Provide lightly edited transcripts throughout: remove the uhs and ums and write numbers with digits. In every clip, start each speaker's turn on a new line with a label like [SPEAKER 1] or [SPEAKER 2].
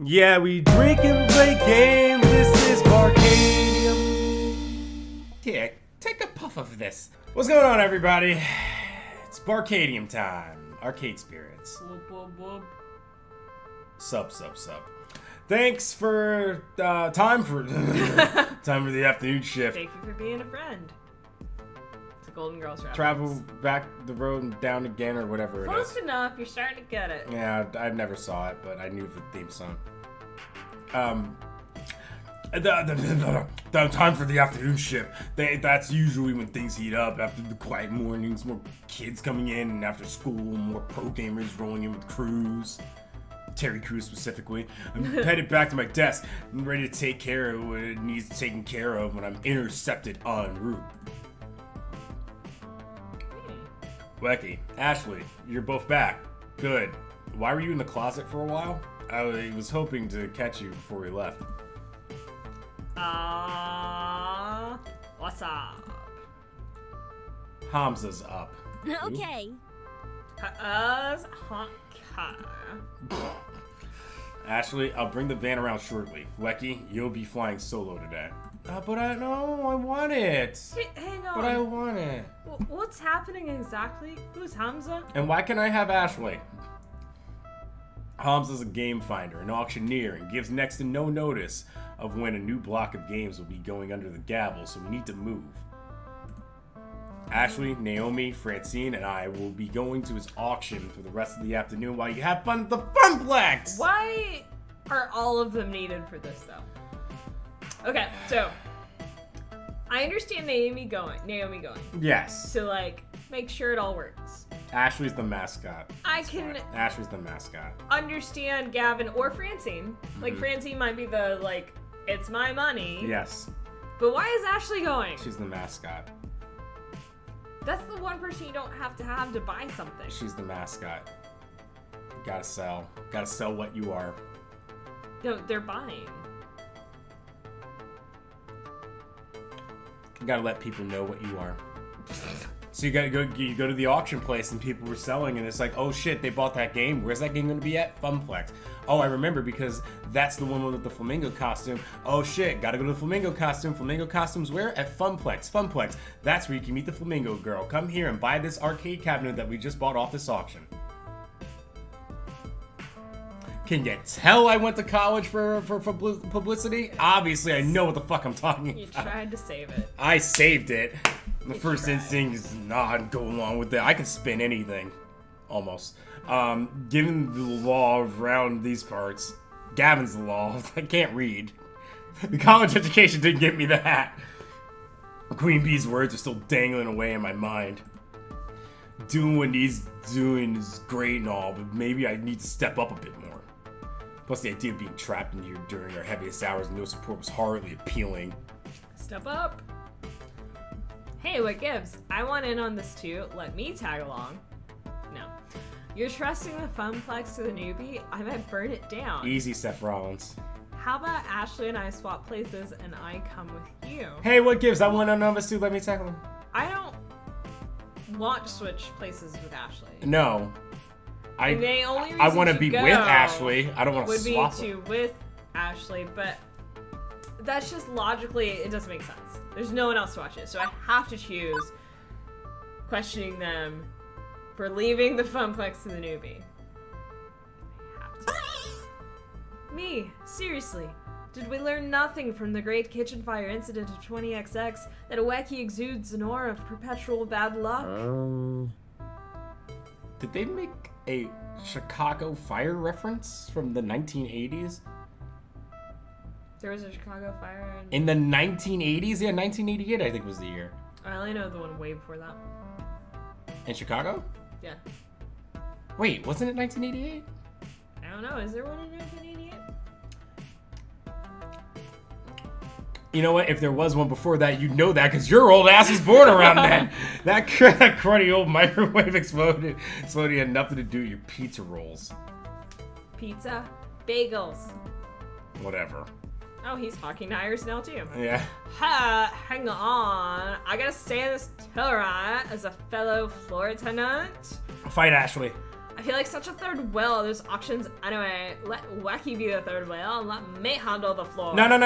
[SPEAKER 1] Yeah, we drink and play games. This is Barcadium. Here, take a puff of this. What's going on, everybody? It's Barcadium time. Arcade spirits.
[SPEAKER 2] Whoop, whoop, whoop.
[SPEAKER 1] Sup. Thanks for time for the afternoon shift.
[SPEAKER 2] Thank you for being a friend. It's a Golden Girls reference.
[SPEAKER 1] Travel back the road and down again, or whatever it is.
[SPEAKER 2] Close enough. You're starting to get it.
[SPEAKER 1] Yeah, I never saw it, but I knew the theme song. The time for the afternoon shift. That's usually when things heat up after the quiet mornings, more kids coming in, and after school, more pro gamers rolling in with crews. Terry Crews specifically. I'm headed back to my desk. I'm ready to take care of what it needs taken care of when I'm intercepted en route. Wecky, Ashley, you're both back. Good. Why were you in the closet for a while? I was hoping to catch you before we left.
[SPEAKER 2] What's up?
[SPEAKER 1] Hamza's up.
[SPEAKER 3] Okay.
[SPEAKER 1] Ashley, I'll bring the van around shortly. Wecky, you'll be flying solo today. But I want it.
[SPEAKER 2] Hang on.
[SPEAKER 1] But I want it.
[SPEAKER 2] What's happening exactly? Who's Hamza?
[SPEAKER 1] And why can I have Ashley? Hamza's a game finder, an auctioneer, and gives next to no notice of when a new block of games will be going under the gavel, so we need to move. Ashley, Naomi, Francine, and I will be going to his auction for the rest of the afternoon while you have fun at the Funplex!
[SPEAKER 2] Why are all of them needed for this, though? Okay, so I understand Naomi going.
[SPEAKER 1] Yes.
[SPEAKER 2] To, like, make sure it all works.
[SPEAKER 1] Ashley's the mascot. Ashley's the mascot.
[SPEAKER 2] Understand Gavin or Francine. Like, Francine might be the, like, it's my money.
[SPEAKER 1] Yes.
[SPEAKER 2] But why is Ashley going?
[SPEAKER 1] She's the mascot.
[SPEAKER 2] That's the one person you don't have to buy something.
[SPEAKER 1] She's the mascot. Gotta sell. Gotta sell what you are.
[SPEAKER 2] No, they're buying.
[SPEAKER 1] You gotta let people know what you are. So you go to the auction place and people were selling and it's like, oh shit, they bought that game. Where's that game gonna be at? Funplex. Oh, I remember because that's the one with the flamingo costume. Oh shit, gotta go to the flamingo costume. Flamingo costumes where? At Funplex. Funplex. That's where you can meet the flamingo girl. Come here and buy this arcade cabinet that we just bought off this auction. Can you tell I went to college for publicity? Obviously, I know what the fuck I'm talking about.
[SPEAKER 2] You tried to save it.
[SPEAKER 1] I saved it. The first instinct is not go along with that. I can spin anything, almost. Given the law around these parts, Gavin's the law. I can't read. The college education didn't get me that. Queen Bee's words are still dangling away in my mind. Doing what he's doing is great and all, but maybe I need to step up a bit more. Plus, the idea of being trapped in here during our heaviest hours and no support was horribly appealing.
[SPEAKER 2] Step up. Hey, what gives? I want in on this too. Let me tag along. No. You're trusting the Funplex to the newbie? I might burn it down.
[SPEAKER 1] Easy, Seth Rollins.
[SPEAKER 2] How about Ashley and I swap places and I come with you?
[SPEAKER 1] Hey, what gives? I want in on this too. Let me tag along.
[SPEAKER 2] I don't want to switch places with Ashley.
[SPEAKER 1] No.
[SPEAKER 2] The only reason
[SPEAKER 1] I want to be
[SPEAKER 2] go
[SPEAKER 1] with Ashley. I don't want to swap
[SPEAKER 2] would be to with Ashley, but that's just logically, it doesn't make sense. There's no one else to watch it, so I have to choose questioning them for leaving the Funplex to the newbie. I have to. Me, seriously. Did we learn nothing from the Great Kitchen Fire incident of 20XX that Wecky exudes an aura of perpetual bad luck?
[SPEAKER 1] Did they make a Chicago fire reference from the 1980s?
[SPEAKER 2] There was a Chicago fire
[SPEAKER 1] in the 1980s? Yeah, 1988 I think was the year.
[SPEAKER 2] I only know the one way before that.
[SPEAKER 1] In Chicago?
[SPEAKER 2] Yeah.
[SPEAKER 1] Wait, wasn't it 1988?
[SPEAKER 2] I don't know. Is there one in 1988?
[SPEAKER 1] You know what? If there was one before that, you'd know that because your old ass was born around then. That cruddy old microwave exploded had nothing to do with your pizza rolls.
[SPEAKER 2] Pizza? Bagels.
[SPEAKER 1] Whatever.
[SPEAKER 2] Oh, he's talking to Iris now too.
[SPEAKER 1] Yeah.
[SPEAKER 2] Ha! Hang on. I gotta stay in this till right as a fellow floor tenant.
[SPEAKER 1] Fight Ashley.
[SPEAKER 2] I feel like such a third wheel. There's auctions anyway. Let Wacky be the third wheel and let me handle the floor.
[SPEAKER 1] No. Listen.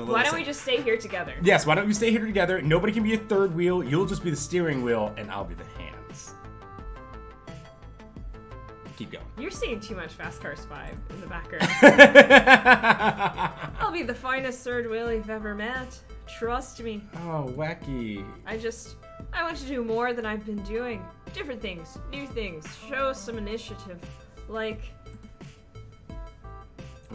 [SPEAKER 2] Why don't we just stay here together?
[SPEAKER 1] Yes, why don't we stay here together? Nobody can be a third wheel. You'll just be the steering wheel, and I'll be the hands. Keep going.
[SPEAKER 2] You're seeing too much Fast Cars 5 in the background. I'll be the finest third wheel you've ever met. Trust me.
[SPEAKER 1] Oh, Wacky.
[SPEAKER 2] I want to do more than I've been doing. Different things, new things, show some initiative. Like...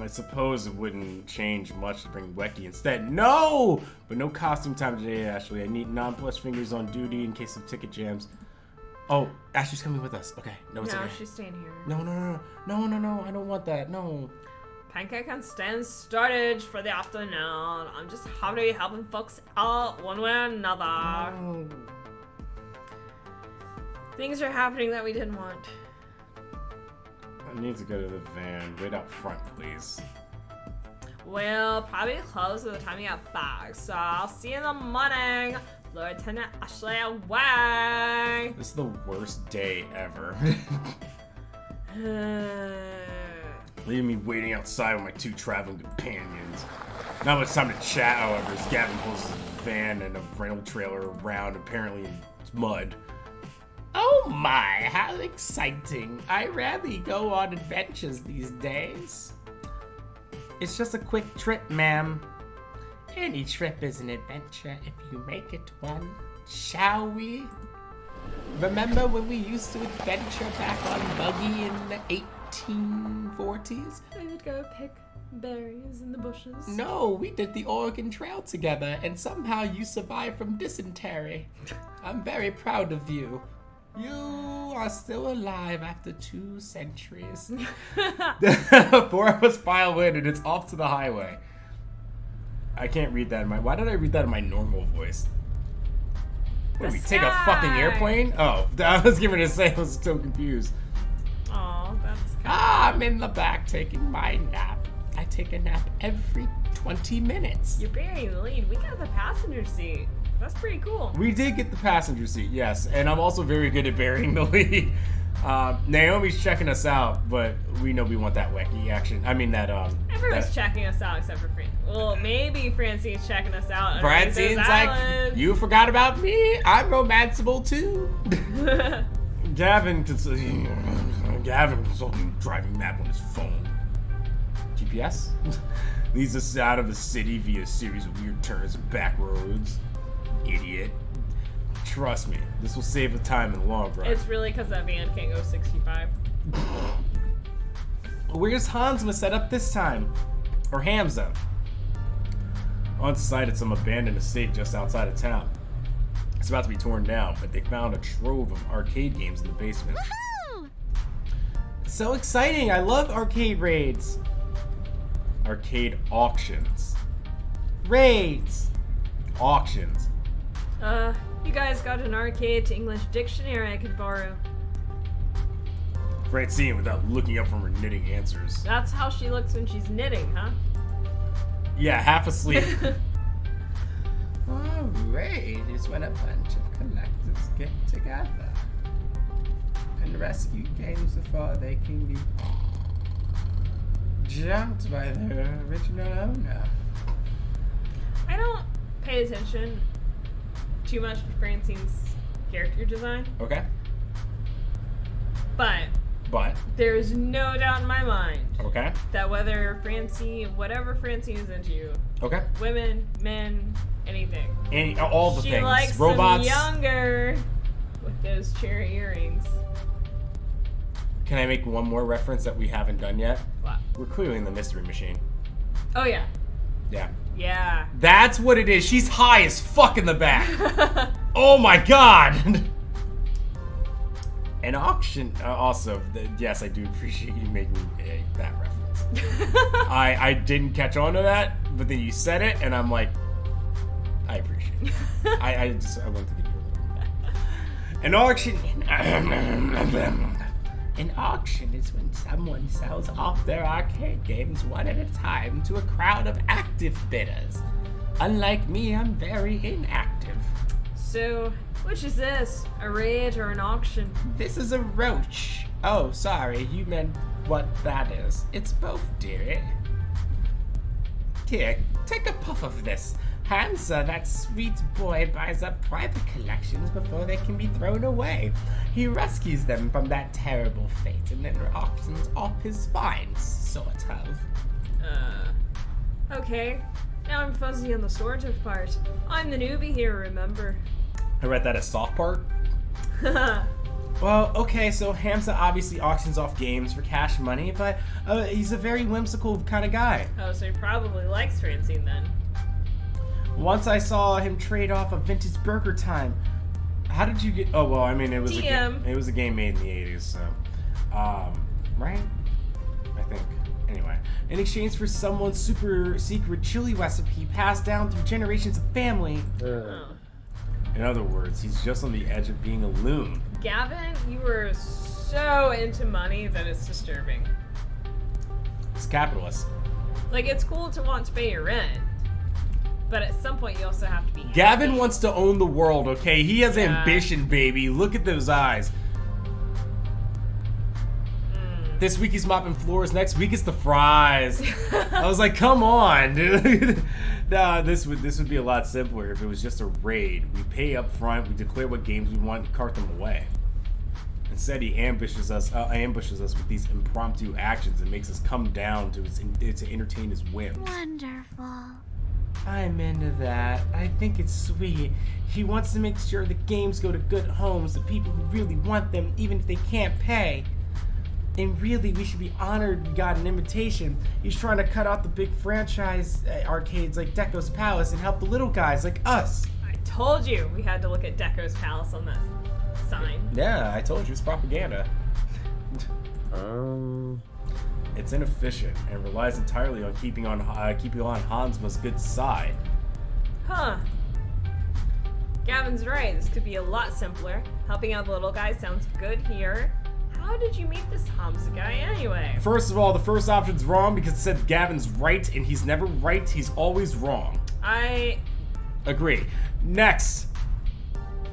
[SPEAKER 1] I suppose it wouldn't change much to bring Wacky instead. No! But no costume time today, Ashley. I need non-plus fingers on duty in case of ticket jams. Oh, Ashley's coming with us. Okay. No, it's okay.
[SPEAKER 2] No, she's staying here.
[SPEAKER 1] No. I don't want that. No.
[SPEAKER 2] Pancake and stand started for the afternoon. I'm just happy helping folks out one way or another.
[SPEAKER 1] No.
[SPEAKER 2] Things are happening that we didn't want.
[SPEAKER 1] I need to go to the van. Wait out front, please.
[SPEAKER 2] We'll probably close by the time you get back, so I'll see you in the morning. Lieutenant Ashley away.
[SPEAKER 1] This is the worst day ever. Leaving me waiting outside with my 2 traveling companions. Not much time to chat, however, as Gavin pulls his van and a rental trailer around, apparently in mud. Oh my, how exciting. I rarely go on adventures these days. It's just a quick trip, ma'am. Any trip is an adventure if you make it one. Shall we? Remember when we used to adventure back on buggy in the 1840s?
[SPEAKER 2] We would go pick berries in the bushes.
[SPEAKER 1] No, we did the Oregon Trail together, and somehow you survived from dysentery. I'm very proud of you. You are still alive after 2 centuries. 4 of us file in, and it's off to the highway. I can't read that in my... Why did I read that in my normal voice? What, we take a fucking airplane? Oh, I was giving it a say. I was so confused.
[SPEAKER 2] Aw, that's kind of...
[SPEAKER 1] I'm in the back taking my nap. I take a nap every 20 minutes.
[SPEAKER 2] You're bearing the lead. We got the passenger seat. That's pretty cool.
[SPEAKER 1] We did get the passenger seat, yes. And I'm also very good at burying the lead. Naomi's checking us out, but we know we want that wacky action. I mean that,
[SPEAKER 2] Everyone's checking us out except for Francine. Well, maybe Francine's checking us out.
[SPEAKER 1] Francine's like, you forgot about me? I'm romanceable too. Gavin consulting driving map on his phone. GPS? Leads us out of the city via a series of weird turns and back roads. Idiot. Trust me, this will save the time in the long run.
[SPEAKER 2] It's really because that van can't go 65.
[SPEAKER 1] Where's Hamza set up this time? Or Hamza? On site at some abandoned estate just outside of town. It's about to be torn down, but they found a trove of arcade games in the basement.
[SPEAKER 3] Woohoo!
[SPEAKER 1] So exciting! I love arcade raids. Arcade auctions. Raids! Auctions.
[SPEAKER 2] You guys got an arcade to English dictionary I could borrow.
[SPEAKER 1] Francine without looking up from her knitting answers.
[SPEAKER 2] That's how she looks when she's knitting, huh?
[SPEAKER 1] Yeah, half asleep.
[SPEAKER 4] A raid is when a bunch of collectors get together and rescue games before they can be junked by their original owner.
[SPEAKER 2] I don't pay attention too much to Francine's character design,
[SPEAKER 1] Okay.
[SPEAKER 2] but there's no doubt in my mind
[SPEAKER 1] Okay.
[SPEAKER 2] that whatever Francine is into,
[SPEAKER 1] Okay.
[SPEAKER 2] women, men, anything,
[SPEAKER 1] All the
[SPEAKER 2] she
[SPEAKER 1] things.
[SPEAKER 2] likes
[SPEAKER 1] Robots.
[SPEAKER 2] them younger with those cherry earrings.
[SPEAKER 1] Can I make one more reference that we haven't done yet?
[SPEAKER 2] What?
[SPEAKER 1] We're clearly in the mystery machine.
[SPEAKER 2] Oh yeah.
[SPEAKER 1] Yeah.
[SPEAKER 2] Yeah.
[SPEAKER 1] That's what it is. She's high as fuck in the back. Oh my god. An auction. Also, yes, I do appreciate you making that reference. I didn't catch on to that, but then you said it, and I'm like, I appreciate it. I wanted to give you an auction.
[SPEAKER 4] An auction is when someone sells off their arcade games one at a time to a crowd of active bidders. Unlike me, I'm very inactive.
[SPEAKER 2] So, which is this? A raid or an auction?
[SPEAKER 4] This is a roach. Oh, sorry, you meant what that is. It's both, dearie. Here, take a puff of this. Hamza, that sweet boy, buys up private collections before they can be thrown away. He rescues them from that terrible fate and then auctions off his finds, sort of.
[SPEAKER 2] Okay. Now I'm fuzzy on the sort of part. I'm the newbie here, remember?
[SPEAKER 1] I read that as soft part. Well, okay, so Hamza obviously auctions off games for cash money, but he's a very whimsical kind of guy.
[SPEAKER 2] Oh, so he probably likes Francine then.
[SPEAKER 1] Once I saw him trade off a vintage Burger Time. How did you get? Oh well, I mean it was it was a game made in the 80s, so right? I think. Anyway, in exchange for someone's super secret chili recipe passed down through generations of family.
[SPEAKER 2] Oh.
[SPEAKER 1] In other words, he's just on the edge of being a loon.
[SPEAKER 2] Gavin, you were so into money that it's disturbing.
[SPEAKER 1] He's capitalist.
[SPEAKER 2] Like, it's cool to want to pay your rent, but at some point you also have to be happy.
[SPEAKER 1] Gavin wants to own the world, okay? He has ambition, baby. Look at those eyes. This week he's mopping floors. Next week it's the fries. I was like, come on, dude. Nah, this would be a lot simpler if it was just a raid. We pay up front, we declare what games we want, and cart them away. Instead, he ambushes us with these impromptu actions and makes us come down to entertain his whims.
[SPEAKER 3] Wonderful.
[SPEAKER 1] I'm into that. I think it's sweet. He wants to make sure the games go to good homes, the people who really want them, even if they can't pay. And really, we should be honored we got an invitation. He's trying to cut out the big franchise arcades like Deco's Palace and help the little guys like us.
[SPEAKER 2] I told you we had to look at Deco's Palace on this sign.
[SPEAKER 1] Yeah, I told you, it's propaganda. It's inefficient and relies entirely on keeping on Hansma's good side.
[SPEAKER 2] Huh. Gavin's right. This could be a lot simpler. Helping out the little guy sounds good here. How did you meet this Hamza guy anyway?
[SPEAKER 1] First of all, the first option's wrong because it said Gavin's right, and he's never right, he's always wrong.
[SPEAKER 2] I
[SPEAKER 1] agree. Next.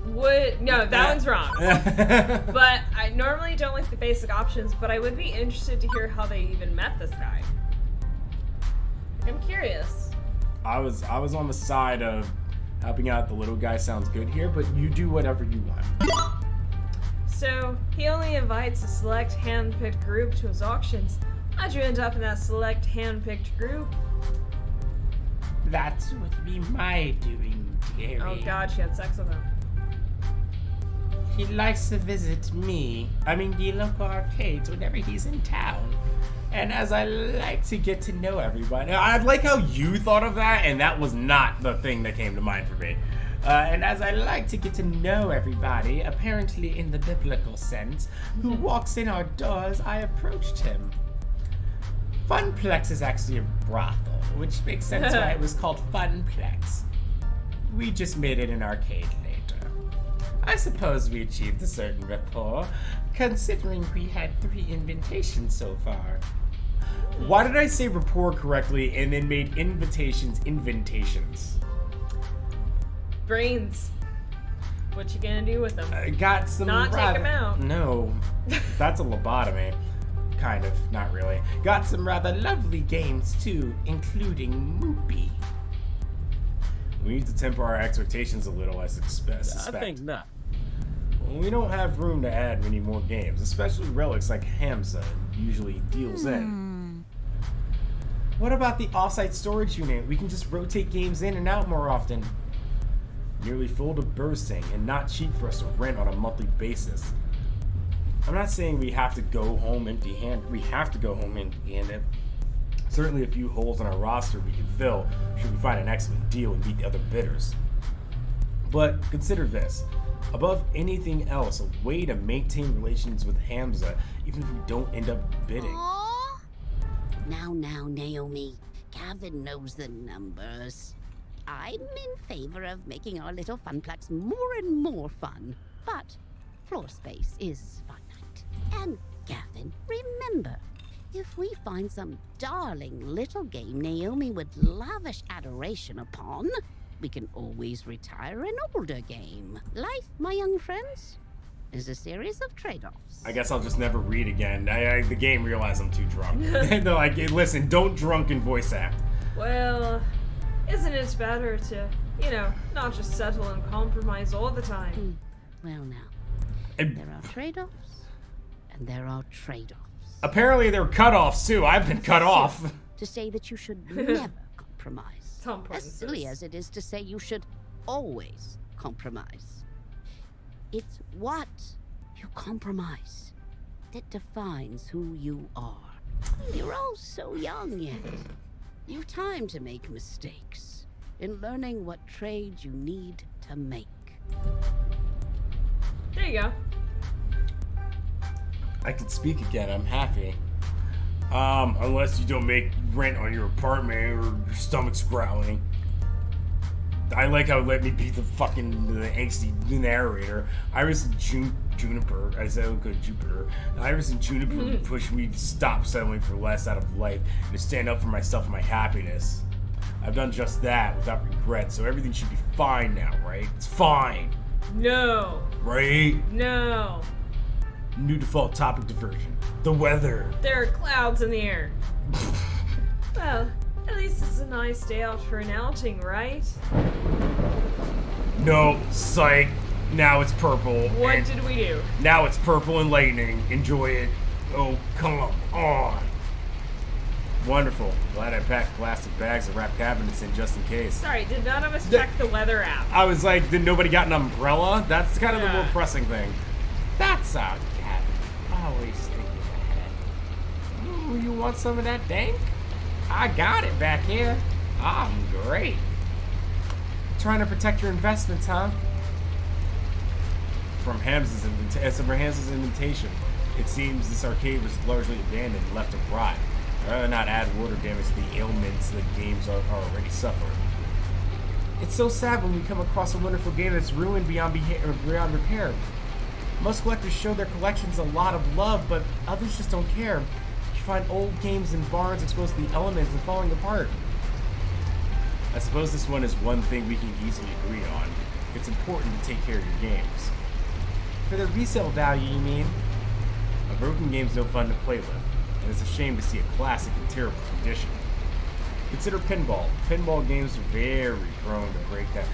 [SPEAKER 2] No, that one's wrong. But I normally don't like the basic options, but I would be interested to hear how they even met this guy. I'm curious.
[SPEAKER 1] I was on the side of helping out the little guy sounds good here, but you do whatever you want.
[SPEAKER 2] So, he only invites a select hand-picked group to his auctions. How'd you end up in that select hand-picked group?
[SPEAKER 4] That would be my doing, dearie.
[SPEAKER 2] Oh god, she had sex with him.
[SPEAKER 4] He likes to visit me, the local arcades whenever he's in town. And as I like to get to know everybody.
[SPEAKER 1] I like how you thought of that, and that was not the thing that came to mind for me.
[SPEAKER 4] And as I like to get to know everybody, apparently in the biblical sense, who walks in our doors, I approached him. Funplex is actually a brothel, which makes sense why it was called Funplex. We just made it an arcade later. I suppose we achieved a certain rapport, considering we had 3 invitations so far.
[SPEAKER 1] Why did I say rapport correctly and then made invitations?
[SPEAKER 2] Brains. What you gonna do with them?
[SPEAKER 1] Got some.
[SPEAKER 2] Not take them out.
[SPEAKER 1] No, that's a lobotomy. Kind of, not really.
[SPEAKER 4] Got some rather lovely games too, including Moopy.
[SPEAKER 1] We need to temper our expectations a little, I suspect.
[SPEAKER 5] I think not.
[SPEAKER 1] We don't have room to add many more games, especially relics like Hamza usually deals in.
[SPEAKER 4] What about the off-site storage unit? We can just rotate games in and out more often.
[SPEAKER 1] Nearly full to bursting and not cheap for us to rent on a monthly basis. I'm not saying we have to go home empty-handed. Certainly a few holes in our roster we can fill should we find an excellent deal and beat the other bidders. But consider this. Above anything else, a way to maintain relations with Hamza, even if we don't end up bidding.
[SPEAKER 3] Aww. Now, Naomi. Gavin knows the numbers. I'm in favor of making our little funplex more and more fun. But floor space is finite. And Gavin, remember, if we find some darling little game Naomi would lavish adoration upon, we can always retire an older game. Life, my young friends, is a series of trade-offs.
[SPEAKER 1] I guess I'll just never read again. The game realized I'm too drunk. They're like, hey, listen, don't drunken voice act.
[SPEAKER 2] Well, isn't it better to, not just settle and compromise all the time?
[SPEAKER 3] Well, now,
[SPEAKER 1] And
[SPEAKER 3] there are trade-offs, and there are trade-offs.
[SPEAKER 1] apparently they're cut-offs, too. I've been cut off.
[SPEAKER 3] To say that you should never compromise.
[SPEAKER 2] How important
[SPEAKER 3] As
[SPEAKER 2] is
[SPEAKER 3] silly
[SPEAKER 2] this?
[SPEAKER 3] as it is to say you should always compromise. It's what you compromise that defines who you are. You're all so young yet. You've time to make mistakes in learning what trade you need to make.
[SPEAKER 2] There you go.
[SPEAKER 1] I can speak again. I'm happy. Unless you don't make rent on your apartment or your stomach's growling. I like how it let me be the angsty narrator. Iris and Juniper, I said, oh good, Jupiter. Iris and Juniper pushed me to stop settling for less out of life and to stand up for myself and my happiness. I've done just that without regret, so everything should be fine now, right? It's fine,
[SPEAKER 2] No.
[SPEAKER 1] right?
[SPEAKER 2] No.
[SPEAKER 1] New default topic diversion. The weather.
[SPEAKER 2] There are clouds in the air. Well, at least it's a nice day out for an outing, right?
[SPEAKER 1] No, psych. Now it's purple.
[SPEAKER 2] What
[SPEAKER 1] and
[SPEAKER 2] did we do?
[SPEAKER 1] now it's purple and lightning. Enjoy it. Oh, come on. Wonderful. Glad I packed plastic bags and wrap cabinets in just in case.
[SPEAKER 2] Sorry, did none of us check the weather app?
[SPEAKER 1] I was like, did nobody got an umbrella? That's kind of the more
[SPEAKER 2] Yeah.
[SPEAKER 1] pressing thing.
[SPEAKER 4] That's our cabin. Always thinking ahead. Ooh, you want some of that dank? I got it back here. I'm great. Trying to protect your investments, huh?
[SPEAKER 1] From Hamza's invitation, it seems this arcade was largely abandoned and left to rot. I'd rather not add water damage to the ailments the games are already suffering.
[SPEAKER 4] It's so sad when we come across a wonderful game that's ruined beyond repair. Most collectors show their collections a lot of love, but others just don't care. You find old games in barns exposed to the elements and falling apart.
[SPEAKER 1] I suppose this one is one thing we can easily agree on. It's important to take care of your games.
[SPEAKER 4] For their resale value, you mean?
[SPEAKER 1] A broken game's no fun to play with, and it's a shame to see a classic in terrible condition. Consider pinball. Pinball games are very prone to break down.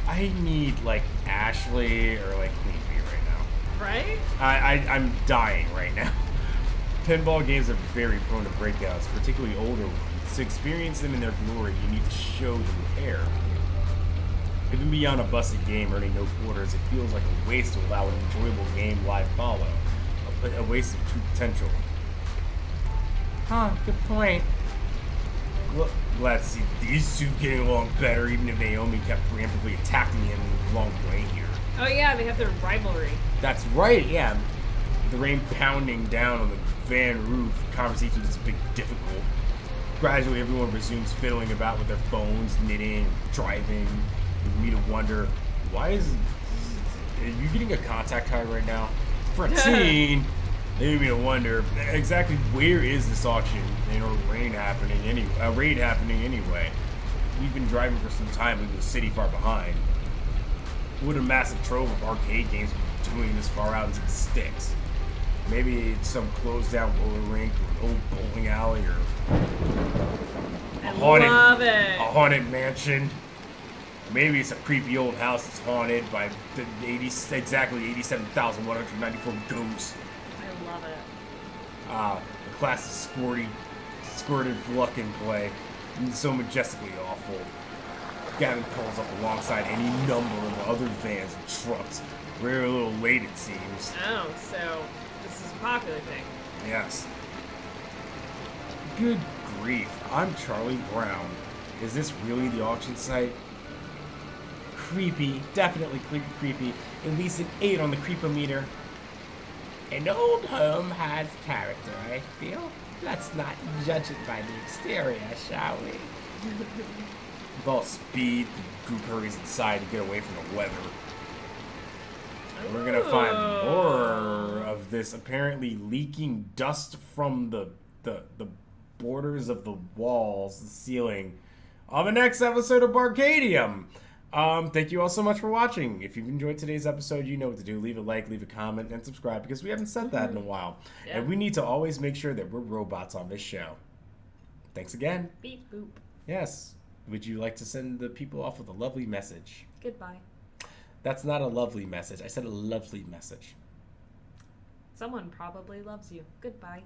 [SPEAKER 1] I need like Ashley or like Queen Bee right now.
[SPEAKER 2] Right?
[SPEAKER 1] I'm dying right now. Pinball games are very prone to breakdowns, particularly older ones. To experience them in their glory, you need to show the repair. Even beyond a busted game earning no quarters, it feels like a waste to allow an enjoyable game live follow. A waste of true potential.
[SPEAKER 4] Huh, good point.
[SPEAKER 1] Glad to see these two getting along better, even if Naomi kept preemptively attacking him along the way here.
[SPEAKER 2] Oh yeah, they have their rivalry.
[SPEAKER 1] That's right, yeah. The rain pounding down on the van roof, conversation is a bit difficult. Gradually, everyone resumes fiddling about with their phones, knitting, driving. Leaving me to wonder, why is... Are you getting a contact high right now? Francine! Leaving me to wonder, exactly where is this auction and raid happening anyway? We've been driving for some time leaving the city far behind. What a massive trove of arcade games we're doing this far out into the sticks. Maybe it's some closed down roller rink or an old bowling alley or
[SPEAKER 2] Love it.
[SPEAKER 1] a haunted mansion. Maybe it's a creepy old house that's haunted by the exactly 87,194 ghosts.
[SPEAKER 2] I love it.
[SPEAKER 1] The class of squirted luck in play. And so majestically awful. Gavin pulls up alongside any number of other vans and trucks. We're a little late, it seems.
[SPEAKER 2] Oh, so this is a popular thing.
[SPEAKER 1] Yes. Good grief. I'm Charlie Brown. Is this really the auction site? Creepy. Definitely creepy. At least an 8 on the creepometer.
[SPEAKER 4] An old home has character, I feel. Let's not judge it by the exterior, shall we?
[SPEAKER 1] With all speed, the group hurries inside to get away from the weather. And we're gonna find more of this apparently leaking dust from the borders of the walls, the ceiling, on the next episode of Barcadium. Thank you all so much for watching. If you've enjoyed today's episode, you know what to do. Leave a like, leave a comment, and subscribe because we haven't said that in a while.
[SPEAKER 2] Yeah.
[SPEAKER 1] And we need to always make sure that we're robots on this show. Thanks again.
[SPEAKER 2] Beep boop.
[SPEAKER 1] Yes. Would you like to send the people off with a lovely message?
[SPEAKER 2] Goodbye.
[SPEAKER 1] That's not a lovely message. I said a lovely message.
[SPEAKER 2] Someone probably loves you. Goodbye.